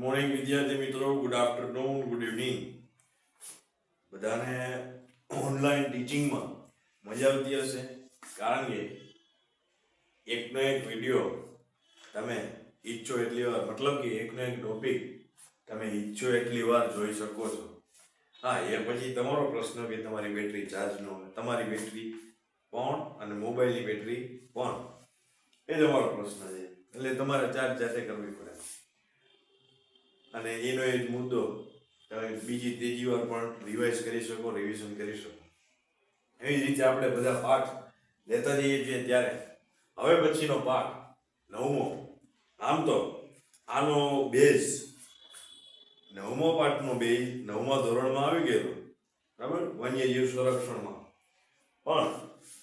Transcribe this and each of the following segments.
Morning વિદ્યાર્થી મિત્રો, good afternoon, good evening. બધાને ઓનલાઈન ટીચિંગમાં મજા આવતી હશે, કારણ કે એકનો એક વિડીયો તમે ઈચ્છો એટલી વાર, મતલબ કે એકનો એક ટોપિક તમે ઈચ્છો એટલી વાર જોઈ શકો છો. હા, એ પછી તમારો પ્રશ્ન કે તમારી બેટરી ચાર્જ ન હોય, તમારી બેટરી પણ અને મોબાઈલની બેટરી પણ, એ તમારો પ્રશ્ન છે. એટલે તમારે ચાર્જ જાતે કરવી પડે. અને એનો એક મુદ્દો તમે બીજી ત્રીજી વાર પણ રિવાઇઝ કરી શકો, રિવિઝન કરી શકો. એવી જ રીતે આપણે બધા પાઠ લેતા જઈએ છીએ. ત્યારે હવે પછીનો પાઠ 9મો, આમ તો આનો બેઝ 9મો પાઠનો બેઝ 9મા ધોરણમાં આવી ગયેલો, બરાબર, વન્યજીવ સંરક્ષણમાં. પણ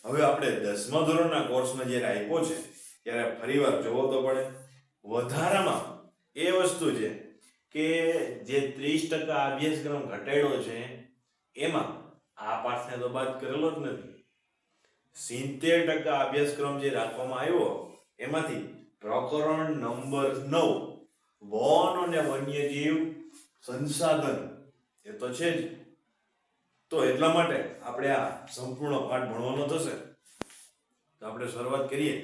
હવે આપણે 10મા ધોરણના કોર્સમાં જ્યારે આપ્યો છે ત્યારે ફરીવાર જોવો તો પડે. વધારામાં એ વસ્તુ છે કે જે 30% અભ્યાસક્રમ ઘટાડ્યો છે એમાં આ પાઠને તો બાદ કરેલો જ નથી. 70% અભ્યાસક્રમ જે રાખવામાં આવ્યો એમાંથી પ્રકરણ નંબર 9 વન અને વન્યજીવ સંસાધન એ તો છે જ. તો એટલા માટે આપણે આ સંપૂર્ણ પાઠ ભણવાનો થશે. તો આપણે શરૂઆત કરીએ.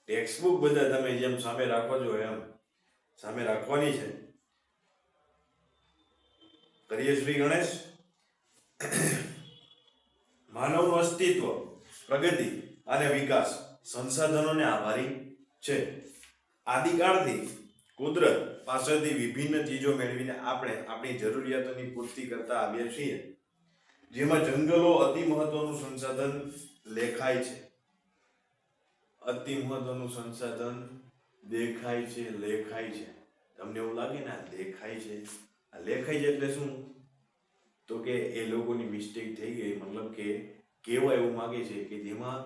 ટેક્સ્ટબુક બધા તમે જેમ સામે રાખો છો એમ સામે રાખવાની છે. કરીએ શ્રી ગણેશ. માનવનું અસ્તિત્વ, પ્રગતિ અને વિકાસ સંસાધનોને આભારી છે. આદિકાળથી કુદરત પાસેથી વિભિન્ન ચીજો મેળવીને આપણે આપણી જરૂરિયાતોની પૂર્તિ કરતા આવ્યા છીએ, જેમાં જંગલો અતિ મહત્વનું સંસાધન લેખાય છે. અતિ મહત્વનું સંસાધન દેખાય છે, લેખાય છે. તમને એવું લાગે ને આ દેખાય છે, આ લેખાય છે એટલે શું? તો કે એ લોકોની મિસ્ટેક થઈ ગઈ. મતલબ કે કેવા એવું માગે છે કે જેમાં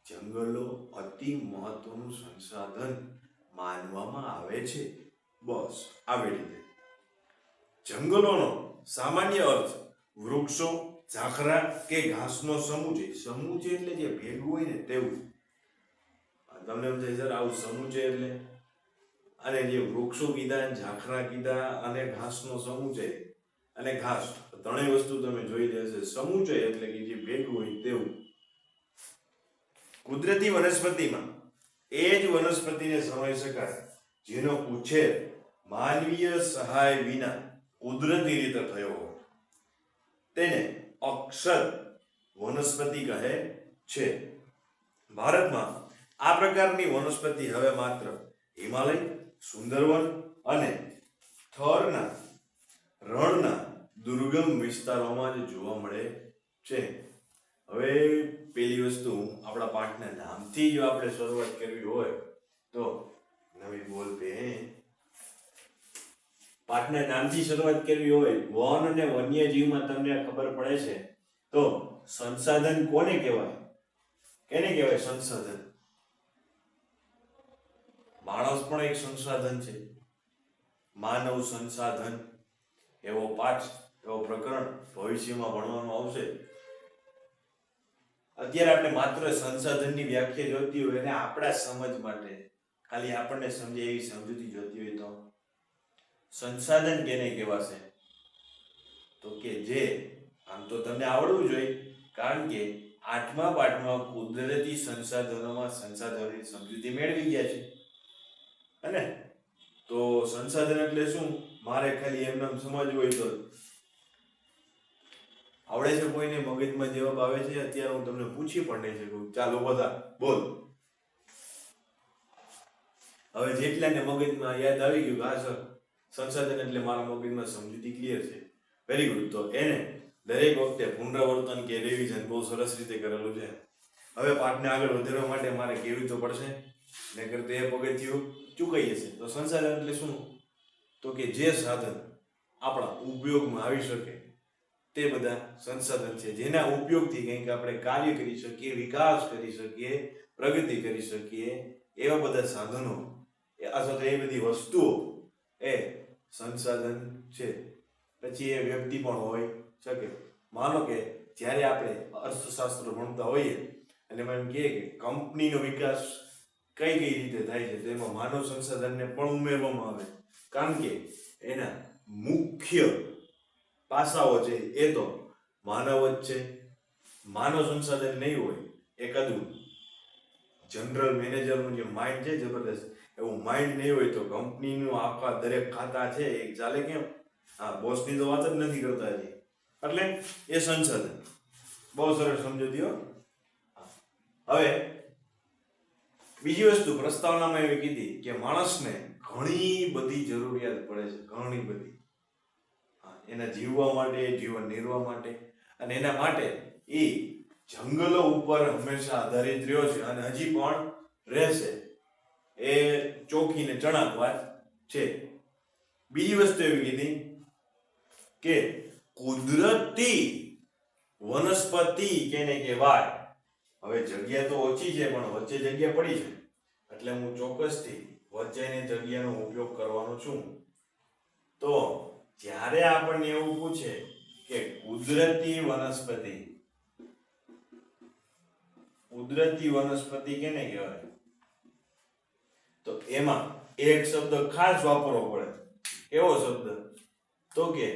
જંગલો અતિ મહત્વનું સંસાધન માનવામાં આવે છે. બસ આવી રીતે. જંગલોનો સામાન્ય અર્થ વૃક્ષો, ઝાખરા કે ઘાસનો સમૂહ. સમૂહ એટલે જે ભેગું હોય ને તેવું. તમને એમ થાય સર આવું સમૂહ એટલે, અને જે વૃક્ષો કીધા, ઝાખરા કીધા અને ઘાસનો સમૂહ અને ઘાસ, ત્રણેય વસ્તુ તમે જોઈ લેશે. સમૂહ એટલે કે જે ભેગું હોય તેવું. કુદરતી વનસ્પતિમાં એ જ વનસ્પતિને સમાવી શકાય જેનો ઉછેર માનવીય સહાય વિના કુદરતી રીતે થયો હોય, તેને અક્ષર વનસ્પતિ કહે છે. ભારતમાં આ પ્રકારની વનસ્પતિ હવે માત્ર હિમાલય, સુંદરવન અને થરના રણના દુર્ગમ વિસ્તારોમાં જ જોવા મળે છે. હવે પેલી વસ્તુ, આપણા પાઠના નામથી જો આપણે શરૂઆત કરવી હોય તો નવી બોલ પે પાઠના નામથી શરૂઆત કરવી હોય, વન અને વન્યજીવમાં તમને ખબર પડે છે તો સંસાધન કોને કહેવાય? કેને કહેવાય સંસાધન? માણસ પણ એક સંસાધન છે. માનવ સંસાધન એવો પાઠ, એવો પ્રકરણ ભવિષ્યમાં ભણવાનું આવશે. અત્યારે આપણે માત્ર સંસાધનની વ્યાખ્યા જોતી હોય અને આપણા સમજ માટે ખાલી આપણને સમજે એવી સમજૂતી જોતી હોય તો સંસાધન કેને કહેવાશે? તો કે જે, આમ તો તમને આવડવું જોઈએ, કારણ કે 8મા પાઠમાં કુદરતી સંસાધનોની સમજૂતી મેળવી ગયા છે. અને તો સંસાધન એટલે શું? મારે ખાલી એમને સમજવું હોય તો આવડે છે? કોઈને મગજમાં જવાબ આવે છે? અત્યારે હું તમને પૂછી પણ નહીં શકું. ચાલો બધા બોલ. હવે જેટલાને મગજમાં યાદ આવી ગયું કે હા સર સંસાધન એટલે મારા મગજમાં સમજૂતી ક્લિયર છે, વેરી ગુડ. તો એને દરેક વખતે પુનરાવર્તન કે રિવિઝન બહુ સરસ રીતે કરેલું છે. હવે પાઠને આગળ વધારવા માટે મારે કેવી તો પડશે, નહીંતર તો એ પગથિયું ચૂકાઈ જશે. તો સંસાધન એટલે શું? તો કે જે સાધન આપણા ઉપયોગમાં આવી શકે તે બધા સંસાધન છે, જેના ઉપયોગથી કંઈક આપણે કાર્ય કરી શકીએ, વિકાસ કરી શકીએ, પ્રગતિ કરી શકીએ, એવા બધા સાધનો અથવા તો એ બધી વસ્તુઓ એ સંસાધન છે. પછી એ વ્યક્તિ પણ હોઈ શકે. માનો કે જ્યારે આપણે અર્થશાસ્ત્ર ભણતા હોઈએ અને એમાં એમ કહીએ કે કંપનીનો વિકાસ કઈ રીતે થાય છે, તો એમાં માનવ સંસાધનને પણ ઉમેરવામાં આવે. કારણ કે એના મુખ્ય પાસાઓ છે એ તો માનવ જ છે. માનવ સંસાધન નહીં હોય એકાદું જનરલ મેનેજરનું જે માઇન્ડ છે જબરદસ્ત, એવું માઇન્ડ નહીં હોય તો કંપનીનું આખા દરેક ખાતા છે એ ચાલે કેમ? હા, બોસની તો વાત જ નથી કરતા હજી. એટલે એ સંસાધન બહુ સરસ સમજૂતી હો. હવે બીજી વસ્તુ પ્રસ્તાવનામાં એવી કીધી કે માણસને ઘણી બધી જરૂરિયાત પડે છે, ઘણી બધી. એના જીવવા માટે, જીવન નિર્વાહ માટે, અને એના માટે એ જંગલો ઉપર હંમેશા આધારિત રહ્યો છે અને હજી પણ રહેશે. એ ચોખ્ખી ને ચણાક વાત છે. બીજી વસ્તુ એવી કીધી કે કુદરતી વનસ્પતિ કેને કહેવાય. હવે જગ્યા તો ઓછી છે પણ વચ્ચે જગ્યા પડી છે એટલે હું ચોક્કસથી વચ્ચેની જગ્યાનો ઉપયોગ કરવાનો છું. તો જ્યારે આપણને એવું પૂછે કે કુદરતી વનસ્પતિ કેને કહેવાય, તો એમાં એક શબ્દ ખાસ વાપરવો પડે. એવો શબ્દ તો કે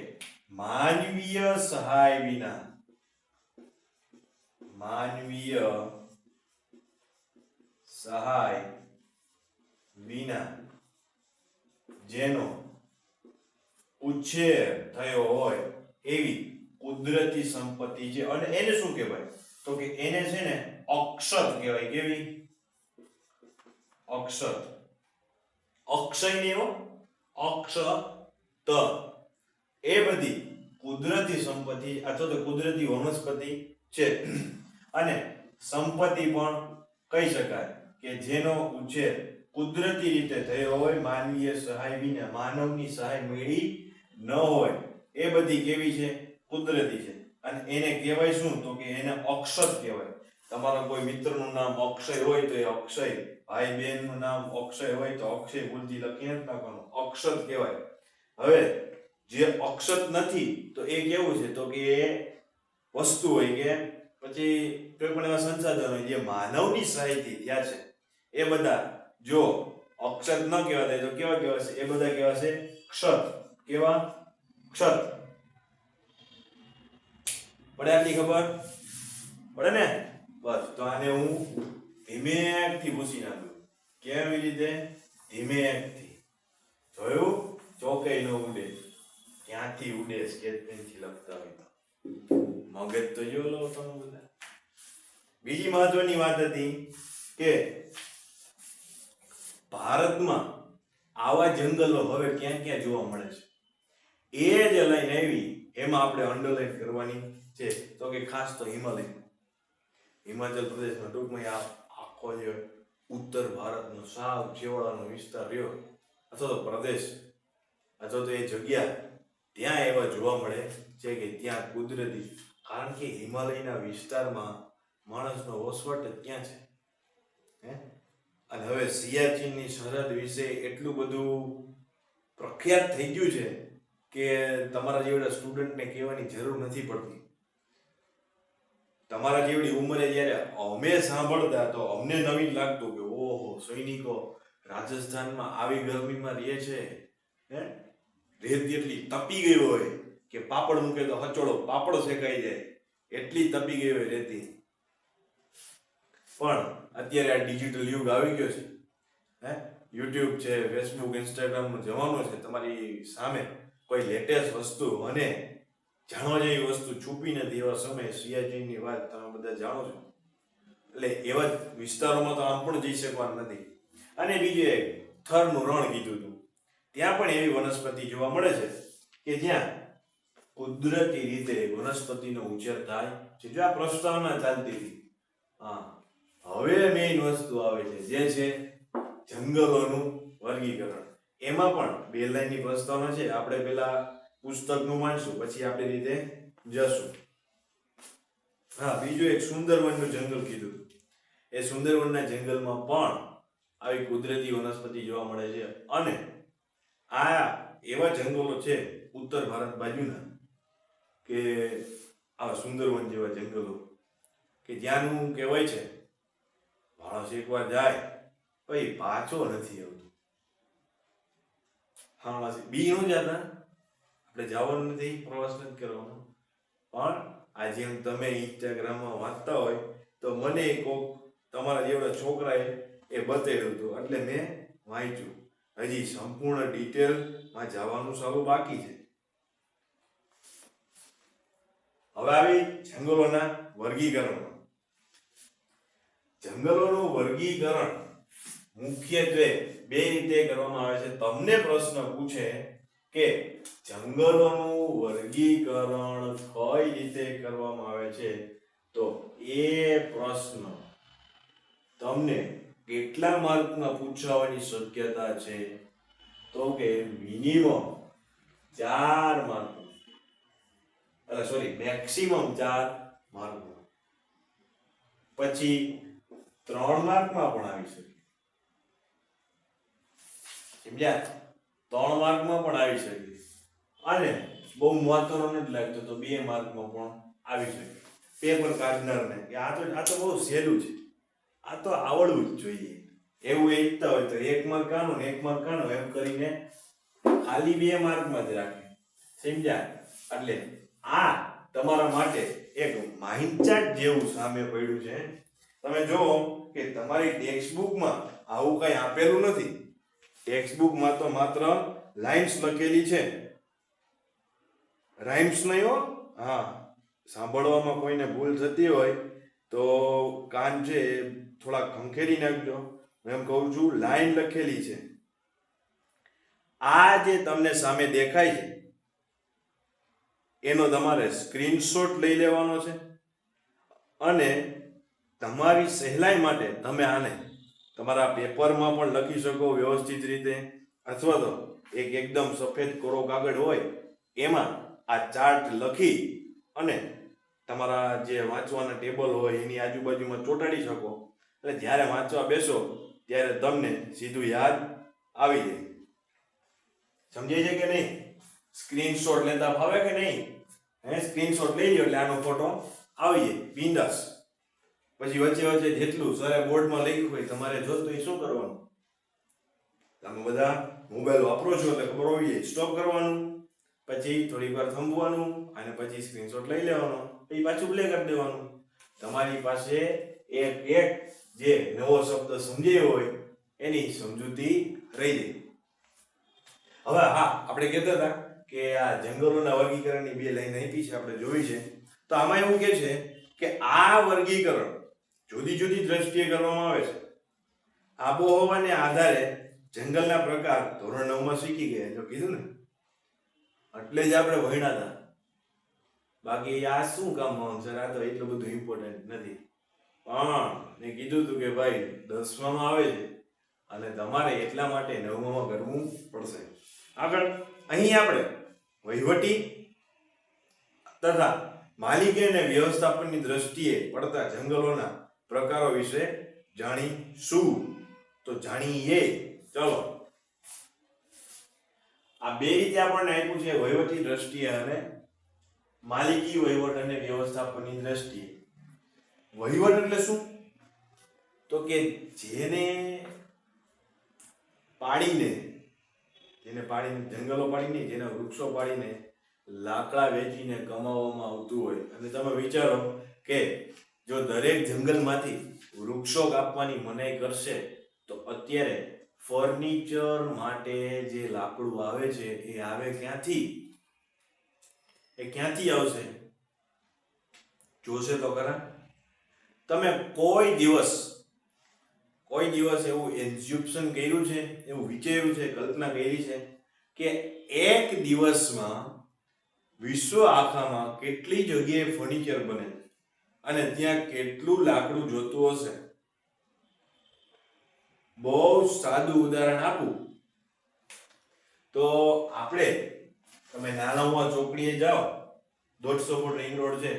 માનવીય સહાય વિના જેનો ઉછેર થયો હોય એવી કુદરતી સંપત્તિ છે. અને એને શું કહેવાય? તો કે એને છે ને અક્ષત કહેવાય. કેવી? અક્ષત. અક્ષય ને એવો અક્ષત. એ બધી કુદરતી સંપત્તિ અથવા તો કુદરતી વનસ્પતિ છે. અને સંપત્તિ પણ કહી શકાય કે જેનો ઉછેર કુદરતી રીતે થયો હોય, માનવીય સહાય વિના, માનવની સહાય મેળવી ન હોય, એ બધી કેવી છે? કુદરતી છે. અને એને કહેવાય શું? તો કે એને અક્ષત કહેવાય. તમારા કોઈ મિત્રનું નામ અક્ષય હોય તો એ અક્ષય, ભાઈ બહેનનું નામ અક્ષય હોય તો અક્ષય ભૂલથી લખી નથી નાખવાનું, અક્ષત કહેવાય. હવે જે અક્ષત નથી તો એ કેવું છે? તો કે એ વસ્તુ હોય કે પછી કોઈ પણ એવા સંસાધન હોય જે માનવની સહાયથી થયા છે, એ બધા જો અક્ષત ન કહેવાય તો કેવા કહેવાશે? એ બધા કહેવાશે ક્ષત. કેવા? ક્ષત. પડે આટલી ખબર? પડે ને? બસ. તો આને હું ધીમેકથી ભૂસી નાખું. કેવી રીતે? ધીમેકથી. જોયું? ચોકે ન ઉડે. ક્યાંથી ઉડે? સ્કેચ પેનથી લખતા હોય તો મગજ તો જો લો તમે બધા. બીજી મહત્વની વાત હતી કે ભારતમાં આવા જંગલો હવે ક્યાં ક્યાં જોવા મળે છે. એ જે લાઈન આવી એમાં આપણે અંડરલાઈન કરવાની છે. તો કે ખાસ તો હિમાચલ પ્રદેશમાં, ટૂંકમાં આખો જે ઉત્તર ભારતનો સાવ છેવાડાનો વિસ્તાર રહ્યો અથવા તો પ્રદેશ અથવા તો એ જગ્યા, ત્યાં એવા જોવા મળે છે કે ત્યાં કુદરતી, કારણ કે હિમાલયના વિસ્તારમાં માણસનો વસવાટ જ ક્યાં છે. અને હવે સિયાચીનની સરહદ વિશે એટલું બધું પ્રખ્યાત થઈ ગયું છે કે તમારા જેવડા સ્ટુડન્ટને કહેવાની જરૂર નથી પડતી. તમારા જેવડી ઉંમરે જ્યારે અમે સાંભળતા તો અમને નવીન લાગતું કે ઓહો, સૈનિકો રાજસ્થાનમાં આવી ગરમીમાં રહે છે. રેત એટલી તપી ગઈ હોય કે પાપડ મૂકે તો હચોડો પાપડ શેકાઈ જાય, એટલી તપી ગઈ હોય રેતી. પણ અત્યારે આ ડિજિટલ યુગ આવી ગયો છે. યુટ્યુબ છે, ફેસબુક, ઇન્સ્ટાગ્રામનો જમાનો છે. તમારી સામે કોઈ લેટેસ્ટ વસ્તુ અને જાણવા જેવી વસ્તુ છુપી નથી. એવા સમયે સિયાચીનની વાત તમે બધા જાણો છો. એટલે એવા વિસ્તારોમાં તો આમ પણ જઈ શકવાનું નથી. અને બીજું એક થરનું રણ કીધું હતું, ત્યાં પણ એવી વનસ્પતિ જોવા મળે છે કે જ્યાં કુદરતી રીતે વનસ્પતિનો ઉછેર થાય છે. જો આ પ્રસ્તાવના ચાલતી હતી. હવે મેઇન વસ્તુ આવે છે જે છે જંગલોનું વર્ગીકરણ. એમાં પણ બે લાઈનની પ્રસ્તાવના છે. આપણે પેલા પુસ્તકનું વાંચશું, પછી આપણે રીતે જશું. બીજું એક સુંદરવનનું જંગલ કીધું. એ સુંદરવનના જંગલમાં પણ આવી કુદરતી વનસ્પતિ જોવા મળે છે. અને આ એવા જંગલો છે ઉત્તર ભારત બાજુના કે આ સુંદરવન જેવા જંગલો કે જ્યાંનું કહેવાય છે માણસ એકવાર જાય પછી પાછો નથી આવતો. હા બી નો જતા આપણે જવાનું નથી, પ્રવાસ નથી કરવાનો, પણ આજે તમે ઇન્સ્ટાગ્રામમાં વાંચતા હોય તો મને કોક તમારા જેવડા છોકરાએ એ બતાવ્યું હતું એટલે મેં વાંચ્યું. હજી સંપૂર્ણ ડિટેલમાં જવાનું સારું બાકી છે. હવે આવી જંગલોના વર્ગીકરણ. જંગલોનું વર્ગીકરણ મુખ્યત્વે બે રીતે કરવામાં આવે છે. તમને પ્રશ્ન પૂછે કે જંગલોનું વર્ગીકરણ કઈ રીતે કરવામાં આવે છે, તો એ પ્રશ્ન તમને કેટલા માર્કમાં પૂછવાની શક્યતા છે, તો કે મિનિમમ 4 માર્ક, મેક્સિમમ 4 માર્ક, પછી 3 માર્કમાં પણ આવી શકે. સમજ્યા? 3 માર્કમાં પણ આવી શકે, અને બહુ મહત્વનો નથી લાગતો તો 2 માર્કમાં પણ આવી શકે. પેપર કાઢનારને કે આ તો બહુ સહેલું છે, આ તો આવડવું જ જોઈએ એવું ઈચ્છતા હોય તો 1 માર્ક આનો ને 1 માર્ક આનો એમ કરીને ખાલી 2 માર્કમાં જ રાખે. સમજ્યા? એટલે આ તમારા માટે એક માઇન્ડ ચાર્ટ જેવું સામે પડ્યું છે. તમે જુઓ કે તમારી ટેક્સ્ટ બુકમાં આવું કઈ આપેલું નથી. ટેક્સ્ટ બુકમાં તો માત્ર લાઇન્સ લખેલી છે, રાઇમ્સ નહીં હો. હા, સાંભળવામાં કોઈને ભૂલ થતી હોય તો કાન છે થોડા ખંખેરી નાખજો. હું એમ કહું છું, લાઈન લખેલી છે. આ જે તમને સામે દેખાય છે એનો તમારે સ્ક્રીનશોટ લઈ લેવાનો છે, અને તમારી સહેલાઈ માટે તમે આને તમારા પેપરમાં પણ લખી શકો વ્યવસ્થિત રીતે, અથવા તો એકદમ સફેદ કોરો કાગળ હોય એમાં આ ચાર્ટ લખી અને તમારા જે વાંચવાના ટેબલ હોય એની આજુબાજુમાં ચોંટાડી શકો. એટલે જ્યારે વાંચવા બેસો ત્યારે તમને સીધું યાદ આવી જાય. સમજાય છે કે નહીં? સ્ક્રીનશોટ લેતા ફાવે કે નહીં? સ્ક્રીનશોટ લઈ લ્યો એટલે આનો ફોટો આવી જાય બિંદાસ. પછી વચ્ચે વચ્ચે જેટલું સરે બોર્ડમાં લખ્યું હોય તમારે જોતું એ શું કરવાનું? તમે બધા મોબાઈલ વાપરો છો એટલે ખબર હોવી જોઈએ, સ્ટોપ કરવાનું, પછી થોડીક વાર થંભવાનું, અને પછી સ્ક્રીનશોટ લઈ લેવાનો, પછી પાછું પ્લે કરી દેવાનું. તમારી પાસે એક જે નવો શબ્દ સમજાયો હોય એની સમજૂતી રહી જાય. હવે હા, આપણે કહેતા હતા કે આ જંગલોના વર્ગીકરણની 2 લાઈન આપી છે, આપણે જોઈ છે. તો આમાં એવું કહે છે કે આ વર્ગીકરણ જુદી જુદી દ્રષ્ટિએ કરવામાં આવે છે. આબોહવાને આધારે જંગલના પ્રકાર ધોરણ 9 માં શીખી ગયા, જો કીધું ને, એટલે જ આપણે ભણ્યા હતા. બાકી આ શું કામ સર, આ તો એટલું બધું ઇમ્પોર્ટન્ટ નથી. પણ મેં કીધું હતું કે ભાઈ 10માં આવે છે અને તમારે એટલા માટે 9માં કરવું પડશે. આગળ અહીં આપણે વહીવટી તથા માલિકી અને વ્યવસ્થાપનની દ્રષ્ટિએ પડતા જંગલોના પ્રકારો વિશે જાણીશું. તો જાણીએ. ચલો, આ 2 રીતે આપણને આપ્યું છે, વહીવટી દ્રષ્ટિએ અને માલિકી, વહીવટ અને વ્યવસ્થાપનની દ્રષ્ટિએ. વહીવટ એટલે શું? તો કે જેને પાડીને જંગલો પાડીને, જેના વૃક્ષો પાડીને લાકડા વેચીને કમાવામાં આવતું હોય. અને તમે વિચારો કે જો દરેક જંગલમાંથી વૃક્ષો કાપવાની મનાઈ કરશે તો અત્યારે ફર્નિચર માટે જે લાકડું આવે છે એ આવે ક્યાંથી? એ ક્યાંથી આવશે? જોશે તો ખરા. તમે કોઈ દિવસ એવું એન્ઝ્યુમ્પશન કર્યું છે, એવું વિચાર્યું છે, કલ્પના કરી છે કે એક દિવસમાં વિશ્વ આખામાં કેટલી જગ્યાએ ફર્નિચર બને અને ત્યાં કેટલું લાકડું જોતું હશે? બહુ સાદું ઉદાહરણ આપું તો આપણે, તમે નાનામાં ચોકડીએ જાઓ, 150 ફૂટ રિંગ રોડ છે,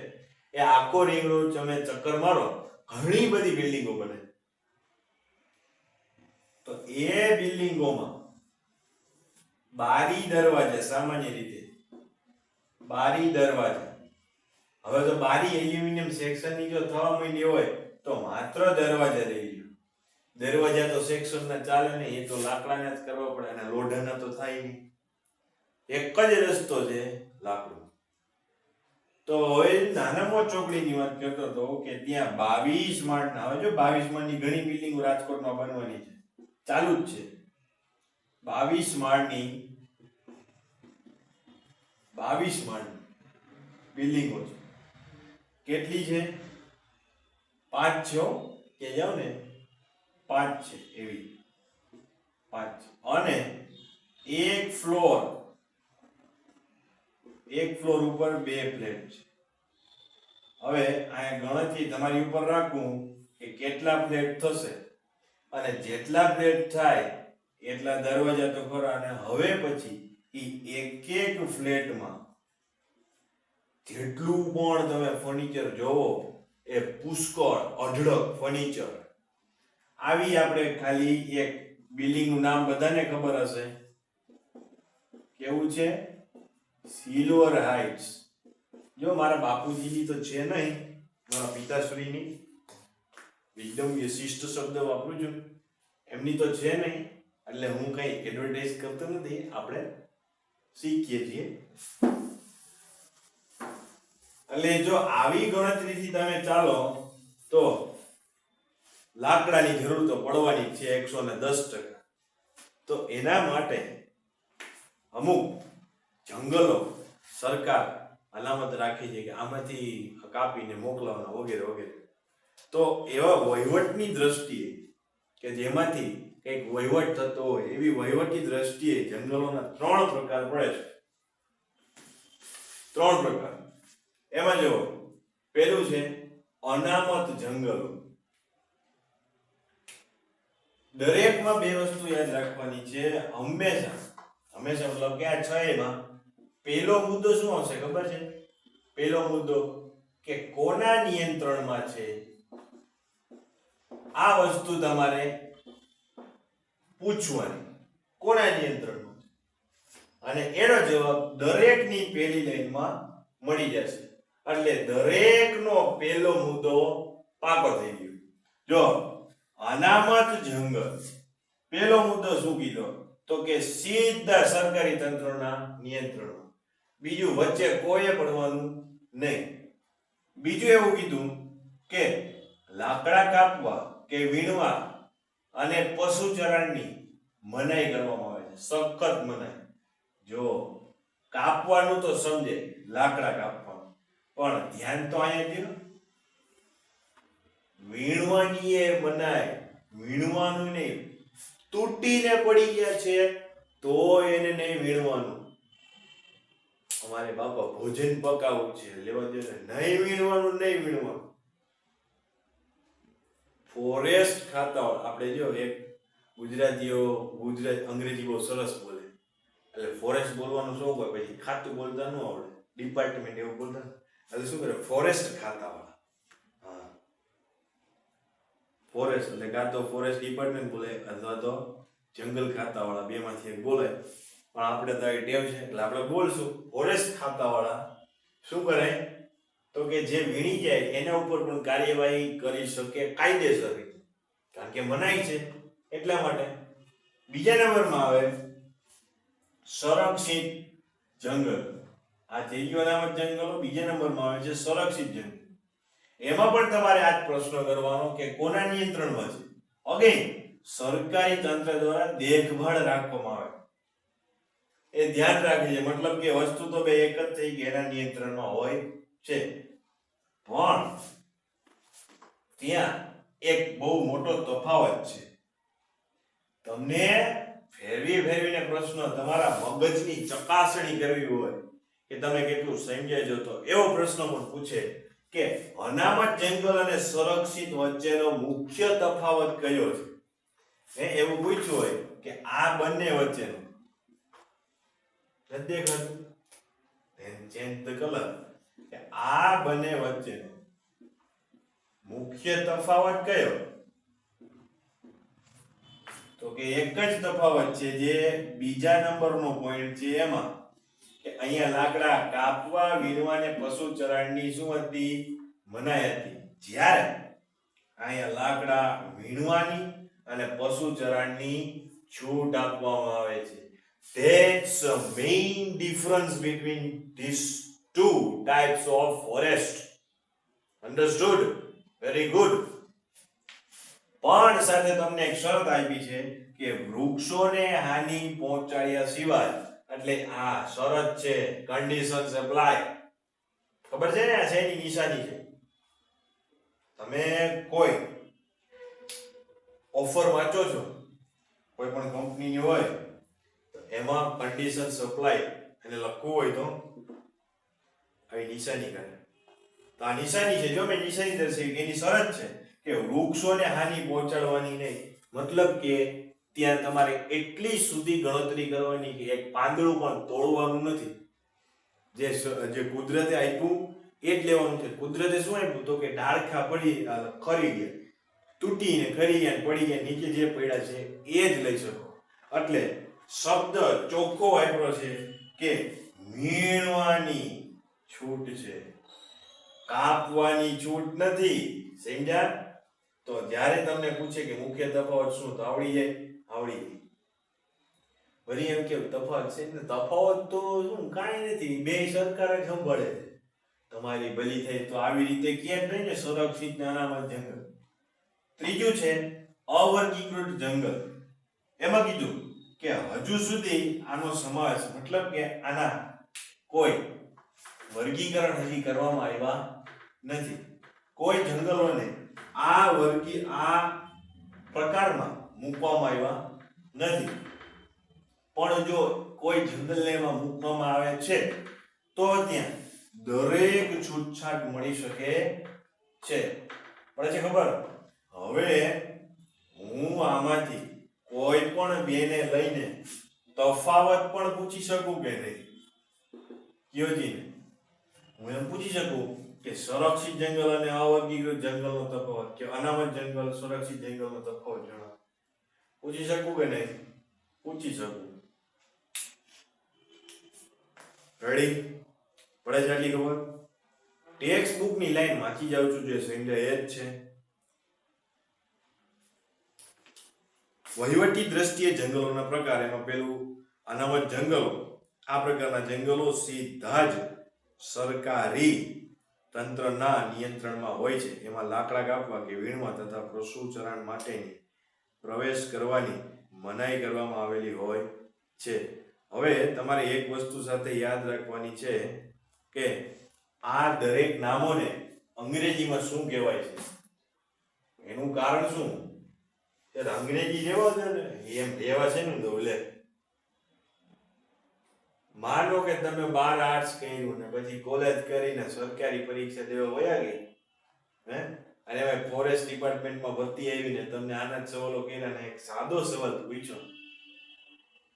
એ આખો રિંગ રોડ તમે ચક્કર મારો, ઘણી બધી બિલ્ડિંગો બને. તો એ બિલ્ડિંગોમાં બારી દરવાજા, સામાન્ય રીતે બારી દરવાજા, હવે તો બારી એલ્યુમિનિયમ સેક્શનની જો થવા માંડી હોય તો માત્ર દરવાજા રહી ગયો. દરવાજા તો સેક્શનના ચાલે નહીં, એ તો લાકડાના જ કરવા પડે અને લોઢાના તો થાય નહીં. એક જ રસ્તો છે, લાકડું. તો હવે નાનામાં ચોકડીની વાત કરતો હતો કે ત્યાં 22 માળના, હવે જો 22 માળની ઘણી બિલ્ડિંગો રાજકોટમાં બનવાની છે, ચાલુ જ છે. 22 માળની 22 માળની બિલ્ડિંગો છે. કેટલી છે? 5 છે, કે જાવ ને 5 છે, એવી 5 છે. અને એક ફ્લોર ઉપર 2 ફ્લેટ છે. હવે આ ગણતરી તમારી ઉપર રાખું કે કેટલા ફ્લેટ થશે, અને જેટલા ફ્લેટ થાય એટલા દરવાજા તો ખરા. અને હવે પછી એક ફ્લેટમાં જેટલું પણ તમે ફર્નિચર જોવો એ પુષ્કળ અઢળક ફર્નિચર. આવી આપણે ખાલી એક બિલ્ડિંગનું નામ બધાને ખબર હશે, કેવું છે? Silver heights. જો મારા બાપુજીની તો છે નહીં, મારા પિતાશ્રીની વિઝડમ વિશિષ્ટ શબ્દ વાપરું છું, એમની તો છે નહીં, એટલે હું કઈ એડવર્ટાઇઝ કરતો નથી, આપણે શીખીએ છીએ. એટલે જો આવી ગણતરીથી તમે ચાલો તો લાકડાની જરૂર તો પડવાની છે 110%. તો એના માટે અમુક જંગલો સરકાર અલામત રાખી છે કે આમાંથી કાપીને મોકલવાના વગેરે વગેરે. તો એવા વહીવટની દ્રષ્ટિએ કે જેમાંથી કંઈક વહીવટ થતો હોય, એવી વહીવટની દ્રષ્ટિએ જંગલોના 3 પ્રકાર પડે છે. 3 પ્રકાર. એમાં જો પહેલું છે અનામત જંગલો. દરેકમાં 2 વસ્તુ યાદ રાખવાની છે હંમેશા મતલબ કે આ 6 માં પહેલો મુદ્દો શું આવશે ખબર છે? પહેલો મુદ્દો કે કોના નિયંત્રણમાં છે, આ વસ્તુ તમારે પૂછવાની, કોના નિયંત્રણમાં છે. અને એનો જવાબ દરેકની પહેલી લાઈનમાં મળી જશે. એટલે દરેકનો પહેલો મુદ્દો પાકો થઈ ગયો. જો અનામત જંગલ, પહેલો મુદ્દો શું કીધો? તો કે સીધા સરકારી તંત્રના નિયંત્રણમાં. બીજું વચ્ચે કોઈએ પડવાનું નહીં. બીજું એવું કીધું કે લાકડા કાપવા કે વીણવા અને પશુ ચરણની મનાઈ કરવામાં આવે છે, સખત મનાઈ. જો કાપવાનું તો સમજે, લાકડા કાપવાનું, પણ ધ્યાન તો અહીંયા દો, વીણવાની એ મનાઈ, વીણવાનું નહીં. તૂટીને પડી ગયા છે તો એને નહીં વીણવાનું. અમારે બાપા ભોજન પકાવવું છે, લેવા દે, નહીં વીણવાનું, નહીં વીણવાનું. ફોરેસ્ટ ખાતા આપણે જો એક ગુજરાતીઓ અંગ્રેજી બહુ સરસ બોલે, એટલે ફોરેસ્ટ બોલવાનું શોખ હોય, પછી ખાતું બોલતા ન આવડે, ડિપાર્ટમેન્ટ એવું બોલતા, એટલે શું કરે? ફોરેસ્ટ ખાતા વાળા. હા, ફોરેસ્ટ એટલે કાં તો ફોરેસ્ટ ડિપાર્ટમેન્ટ બોલે અથવા તો જંગલ ખાતા વાળા, બેમાંથી એક બોલે. પણ આપણે તો એ ટેવ છે એટલે આપણે બોલશું. ફોરેસ્ટ ખાતા વાળા શું કરે? તો કે જે વીણી જાય એના ઉપર પણ કાર્યવાહી કરી શકે કાયદેસર રીતે, કારણ કે મનાઈ છે એટલા માટે. બીજા નંબરમાં આવે સંરક્ષિત જંગલ. આ થઈ ગયો અનામત જંગલો. બીજા નંબરમાં આવે છે સંરક્ષિત જંગલ. એમાં પણ તમારે આ જ પ્રશ્ન કરવાનો કે કોના નિયંત્રણમાં છે. અગેન સરકારી તંત્ર દ્વારા દેખભાળ રાખવામાં આવે, એ ધ્યાન રાખે છે. મતલબ કે વસ્તુ તો બે એક જ થઈ કે એના નિયંત્રણમાં હોય છે, પણ ત્યાં એક બહુ મોટો તફાવત છે. તમને ફેરવીને પ્રશ્ન તમારા મગજની ચકાસણી કરવી હોય કે તમે કેટલું સમજાય છો, તો એવો પ્રશ્ન પણ પૂછે કે અનામત જંગલ અને સંરક્ષિત વચ્ચેનો મુખ્ય તફાવત કયો છે. એવું પૂછ્યું હોય કે આ બંને વચ્ચેનો દેખાતું ચેન્જ ધ કલર, કે આ બંને વચ્ચેનો મુખ્ય તફાવત કયો? તો કે એક જ તફાવત છે જે બીજા નંબરનો પોઈન્ટ છે એમાં, કે અહીંયા લાકડા કાપવા, વીણવા અને પશુ ચરાણની શું હતી? મનાઈ હતી. જ્યારે અહીંયા લાકડા વીણવાની અને પશુ ચરાણની છૂટ આપવામાં આવે છે. That's the main difference between these two types of forest. Understood? Very good. પણ સાથે તમને એક શરત આપી છે કે વૃક્ષોને હાનિ પહોંચાડ્યા સિવાય, એટલે આ શરત છે, કન્ડિશન્સ એપ્લાય. ખબર છે ને, આ શેની નિશાની છે? તમે કોઈ ઓફર વાંચો છો, કોઈ પણ કંપનીની હોય તો એમાં કન્ડિશન્સ એપ્લાય અને લખવું હોય તો આવી નિશાની કરે. તો આ નિશાની છે, જો મેં નિશાની દર્શાવી, એની શરત છે કે વૃક્ષોને હાનિ પહોંચાડવાની નહીં. મતલબ કે ત્યાં તમારે એટલી સુધી ગણતરી કરવાની કે એક પાંદડું પણ તોડવાનું નથી. જે કુદરતે આપ્યું એ જ લેવાનું છે. કુદરતે શું આપ્યું? તો કે ડાળખા પડી ખરી ગયા, તૂટીને ખરી ગયા, પડી ગયા, નીચે જે પડ્યા છે એ જ લઈ શકો. એટલે શબ્દ ચોખ્ખો વાપરો છે કે વીણવાની છૂટ છે, કાપવાની છૂટ નથી. સમજ્યા? તો જ્યારે તમને પૂછે કે મુખ્ય તફાવત શું, તો આવડી જાય? આવડી જાય. વળી એમ કેવું તફાવત છે ને? તફાવત તો શું, કાંઈ નથી, બે સરકાર જ સંભાળે છે. તમારી ભલી થઈ તો આવી રીતે ક્યાં નહીં ને, સંરક્ષિત ને અનામત જંગલ. ત્રીજું છે અવર્ગીકૃત જંગલ. એમાં કીધું કે હજુ સુધી આનો સમાવેશ, મતલબ કે આના કોઈ વર્ગીકરણ હજી કરવામાં આવ્યા નથી. કોઈ જંગલોને આ પ્રકારમાં મૂકવામાં આવ્યા નથી. પણ જો કોઈ જંગલને એમાં મૂકવામાં આવે છે તો ત્યાં દરેક છૂટછાટ મળી શકે છે. પડે છે ખબર? હવે હું આમાંથી કોઈ પણ બેને લઈને તફાવત પણ પૂછી શકું કે નહીં? કયોજીને હું એમ પૂછી શકું કે સંરક્ષિત જંગલ અને અવર્ગીકૃત જંગલનો તફાવત, કે અનામત જંગલ સંરક્ષિત જંગલનો તફાવત જણાવો. પૂછી શકું કે નહીં? પૂછી શકું. રેડી? પડે છે આટલી ખબર? ટેક્સ્ટ બુકની લાઈન વાંચી જાઉં છું, જે સમજાય એ જ છે. વહીવટી દ્રષ્ટિએ જંગલોના પ્રકાર, એમાં પેલું અનામત જંગલો. આ પ્રકારના જંગલો સીધા જ સરકારી તંત્રના નિયંત્રણમાં હોય છે. એમાં લાકડા કાપવા કે વીણવા તથા પશુ ચરાણ માટેની પ્રવેશ કરવાની મનાઈ કરવામાં આવેલી હોય છે. હવે તમારે એક વસ્તુ સાથે યાદ રાખવાની છે કે આ દરેક નામોને અંગ્રેજીમાં શું કહેવાય છે. એનું કારણ શું? ત્યારે અંગ્રેજી રહેવા દે ને, એમ રહેવા છે ને. તો લે, માનો કે તમે 12 આર્ટ્સ કર્યું ને પછી કોલેજ કરીને સરકારી પરીક્ષા દેવા વયા ગઈ, હે, અને એમાં ફોરેસ્ટ ડિપાર્ટમેન્ટમાં ભરતી આવી ને તમને આના જ સવાલો કર્યા ને એક સાદો સવાલ પૂછ્યો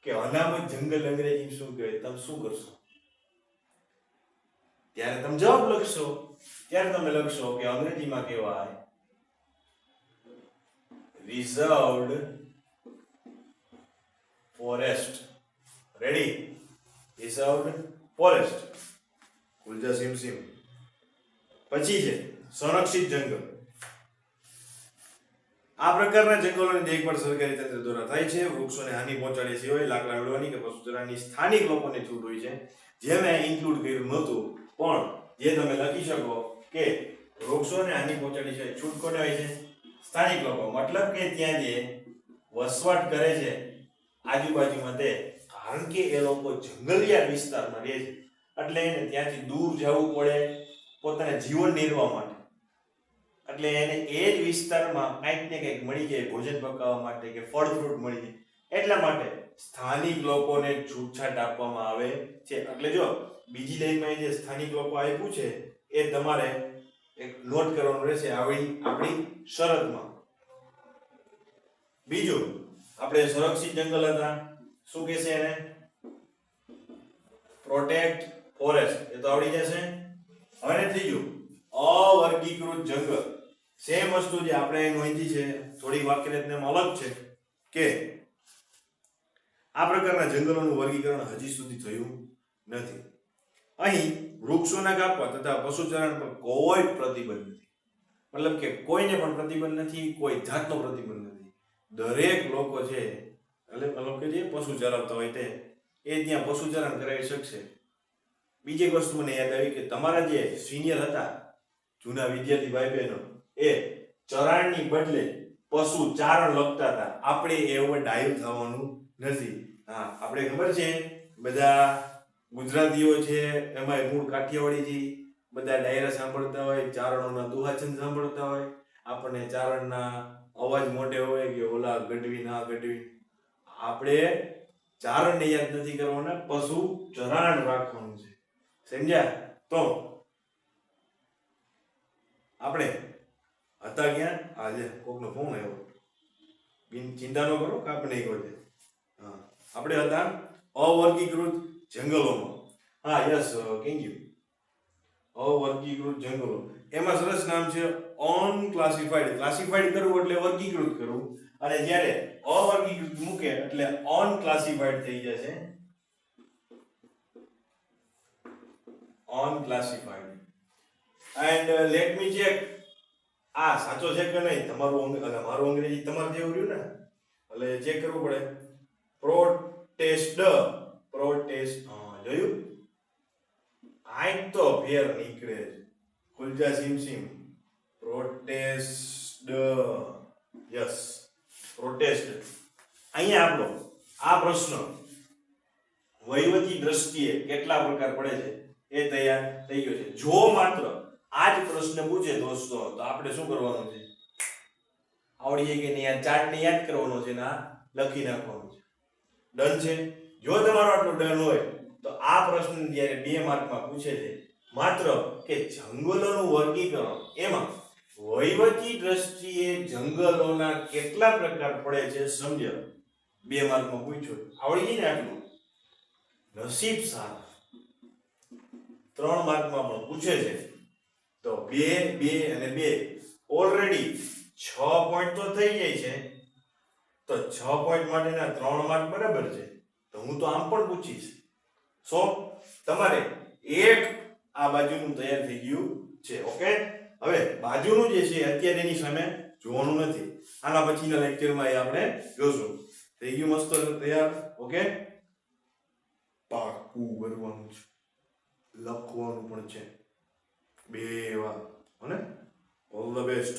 કે અનામત જંગલ અંગ્રેજીમાં શું કહેવાય, તમે શું કરશો? ત્યારે તમે જવાબ લખશો. ત્યારે તમે લખશો કે અંગ્રેજીમાં કહેવાય reserved forest. Ready? Reserved forest. કુલજા સિમ. પછી છે સંરક્ષિત જંગલ. આ પ્રકારના જંગલોની દેખભાળ સરકારી તંત્ર દ્વારા થાય છે. વૃક્ષોને હાનિ પહોંચાડે સિવાય લાકડા વીણવાની કે પશુ ચરાવવાની સ્થાનિક લોકોને છૂટ હોય છે. જે મેં ઇન્ક્લુડ કર્યું નહોતું, પણ જે તમે લખી શકો કે વૃક્ષોને હાનિ પહોંચાડી છે, છૂટ કોને હોય છે? સ્થાનિક લોકો. મતલબ કે ત્યાં જે વસવાટ કરે છે આજુબાજુમાં તે, કારણ કે એ લોકો જંગલિયા વિસ્તારમાં રહે છે એટલે એને ત્યાંથી દૂર જવું પડે પોતાના જીવન નિર્વાહ માટે. એટલે એને એ જ વિસ્તારમાં કંઈક ને કંઈક મળી જાય, ભોજન પકાવવા માટે કે ફળ ફ્રૂટ મળી જાય. એટલા માટે સ્થાનિક લોકોને છૂટછાટ આપવામાં આવે છે. એટલે જો બીજી લાઈનમાં જે સ્થાનિક લોકો આપ્યું છે એ તમારે એક નોટ કરવાનું રહેશે આપણી શરતમાં. બીજું, આપણે સંરક્ષિત જંગલ હતા, શું કહેશે એને? Protect forest. એ તો આવડી જશે. હવે ત્રીજું, અવર્ગીકૃત જંગલ. સેમ વસ્તુ જે આપણે નોંધી છે, થોડી વાક્યરચનામાં અલગ છે કે આ પ્રકારના જંગલોનું વર્ગીકરણ હજી સુધી થયું નથી. અહીં વૃક્ષોના કાપવા તથા પશુચરણ પર કોઈ પ્રતિબંધ નથી. મતલબ કે કોઈને પણ પ્રતિબંધ નથી, કોઈ જાતનો પ્રતિબંધ નથી. દરેક લોકો છે એટલે મતલબ કે જે પશુ ચરાવતા હોય તે એ ત્યાં પશુચરણ કરાવી શકશે. બીજી એક વસ્તુ મને યાદ આવી કે તમારા જે સિનિયર હતા જૂના વિદ્યાર્થી ભાઈ બહેનો એ ચરાણની બદલે પશુ ચારણ લખતા હતા. આપણે એવું ડાયવ થવાનું નથી. હા, આપણે ખબર છે બધા ગુજરાતીઓ છે એમાં મૂળ કાઠિયાવાડી બધા ડાયરા સાંભળતા હોય, ચારણોના દુહાચન સાંભળતા હોય, આપણને ચારણના અવાજ મોટે હોય કે ઓલા ગઢવી ના ગઢવી. આપણે ચારણને યાદ નથી કરવાના, પશુ ચરાણ રાખવાનું છે. સમજ્યા? તો આપણે હતા ક્યાં? આજે કોકનો ફોન આવ્યો. ચિંતા ન કરો, કાપ નહીં કરજે. હા, આપણે હતા અવર્ગીકૃત જંગલોમાં. હા, યસ, થેન્ક યુ. અવર્ગીકૃત જંગલો. એમાં સરસ નામ છે અનક્લાસિફાઈડ. ક્લાસિફાઈડ કરવું એટલે વર્ગીકૃત કરવું, અને જ્યારે અવર્ગીકૃત મૂકે એટલે અનક્લાસિફાઈડ થઈ જશે. અનક્લાસિફાઈડ. એન્ડ લેટ મી ચેક આ સાચો છે કે નહીં. તમારું મારું અંગ્રેજી તમારે જેવું રહ્યું ને, એટલે ચેક કરવું પડે. પ્રોટેસ્ટ જોયું? આઈ તો ફેર નીકળે છે. ખુલજા સિમ પ્રોટેસ્ટ. Yes, protest. અહીંયા આપણો આ પ્રશ્ન વહીવટી દ્રષ્ટિએ કેટલા પ્રકાર પડે છે એ તૈયાર થઈ ગયો છે. જો માત્ર આ જ પ્રશ્ન પૂછે દોસ્તો તો આપણે શું કરવાનું છે? આવડી જાય કે નહીં આ ચાર્ટને યાદ કરવાનો છે ને આ લખી નાખવાનો છે. ડન છે? જો તમારો આટલો ડન હોય તો આ પ્રશ્ન જ્યારે 2 માર્કમાં પૂછે છે માત્ર કે જંગલોનું વર્ગીકરણ, એમાં વહીવટી દ્રષ્ટિએ જંગલોના કેટલા પ્રકાર પડે છે સમજો. 2 માર્કમાં પૂછ્યો, આવડી ગઈ ને આટલું? નસીબ સારું 3 માર્કમાં પણ પૂછે છે તો 2, 2 અને 2 ઓલરેડી 6 પોઈન્ટ તો થઈ જાય છે. તો 6 પોઈન્ટ માટેના 3 માર્ક બરાબર છે. તો હું તો આમ પણ પૂછીશ. સો તમારે એક આ બાજુનું તૈયાર થઈ ગયું છે. ઓકે, હવે બાજુનું જે છે અત્યારે એની સામે જોવાનું નથી. આના પછીના લેક્ચરમાં એ આપણે જોશું. થઈ ગયું મસ્ત તૈયાર? ઓકે, પાકું કરવાનું છે, લખવાનું પણ છે 2 વાર. અને ઓલ ધ બેસ્ટ.